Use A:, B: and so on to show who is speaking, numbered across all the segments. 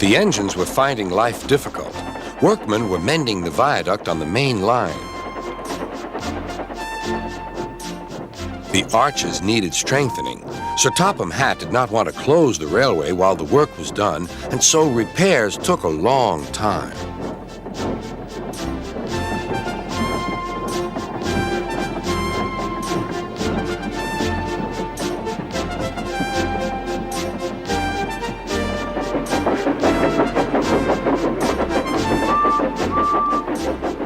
A: The engines were finding life difficult. Workmen were mending the viaduct on the main line. The arches needed strengthening. Sir Topham Hatt did not want to close the railway while the work was done, and so repairs took a long time.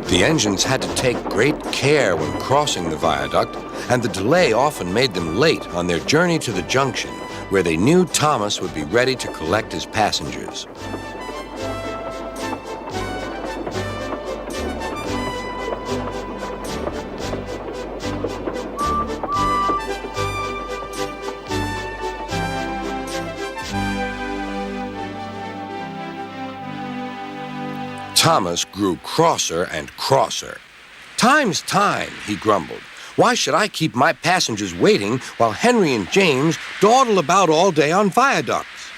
A: The engines had to take great care when crossing the viaduct, and the delay often made them late on their journey to the junction, where they knew Thomas would be ready to collect his passengers. Thomas grew crosser and crosser. "Time's time," he grumbled. "Why should I keep my passengers waiting while Henry and James dawdle about all day on viaducts?"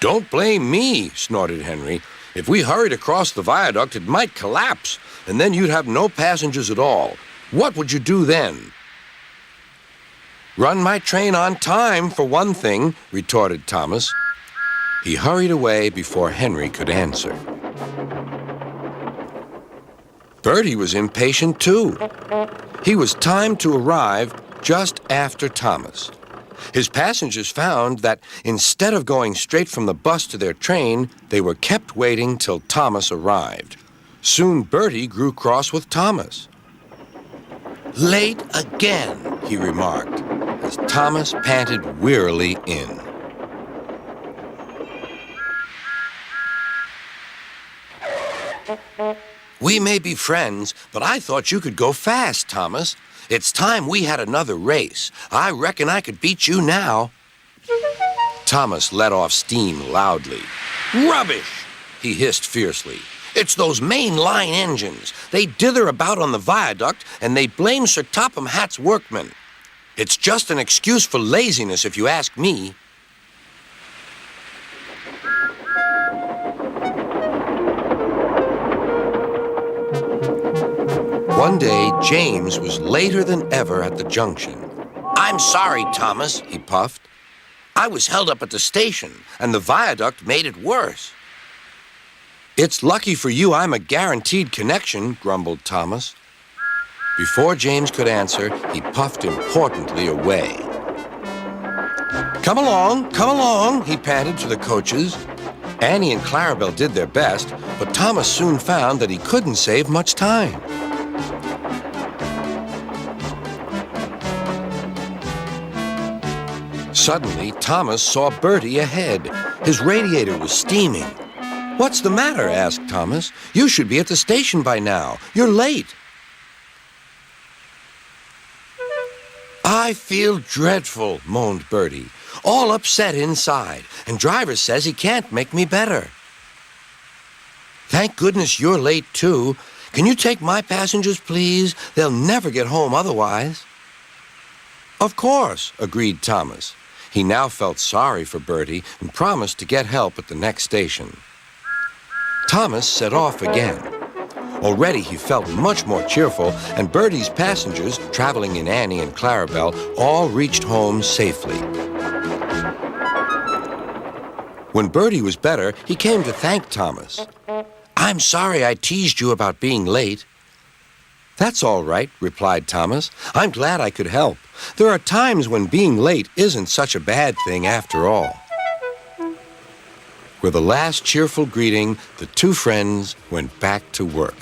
A: "Don't blame me," snorted Henry. "If we hurried across the viaduct, it might collapse, and then you'd have no passengers at all. What would you do then?" "Run my train on time, for one thing," retorted Thomas. He hurried away before Henry could answer. Bertie was impatient too. He was timed to arrive just after Thomas. His passengers found that instead of going straight from the bus to their train, they were kept waiting till Thomas arrived. Soon Bertie grew cross with Thomas. "Late again," he remarked, as Thomas panted wearily in. "We may be friends, but I thought you could go fast, Thomas. It's time we had another race. I reckon I could beat you now." Thomas let off steam loudly. "Rubbish!" he hissed fiercely. "It's those main line engines. They dither about on the viaduct, and they blame Sir Topham Hatt's workmen. It's just an excuse for laziness, if you ask me." One day, James was later than ever at the junction. "I'm sorry, Thomas," he puffed. "I was held up at the station, and the viaduct made it worse." "It's lucky for you I'm a guaranteed connection," grumbled Thomas. Before James could answer, he puffed importantly away. Come along," he panted to the coaches. Annie and Clarabelle did their best, but Thomas soon found that he couldn't save much time. Suddenly, Thomas saw Bertie ahead. His radiator was steaming. "What's the matter?" asked Thomas. "You should be at the station by now. You're late." "I feel dreadful," moaned Bertie. "All upset inside, and driver says he can't make me better." "Thank goodness you're late, too. Can you take my passengers, please? They'll never get home otherwise." "Of course," agreed Thomas. He now felt sorry for Bertie and promised to get help at the next station. Thomas set off again. Already he felt much more cheerful, and Bertie's passengers, traveling in Annie and Clarabelle, all reached home safely. When Bertie was better, he came to thank Thomas. "I'm sorry I teased you about being late." "That's all right," replied Thomas. "I'm glad I could help. There are times when being late isn't such a bad thing after all." With a last cheerful greeting, the two friends went back to work.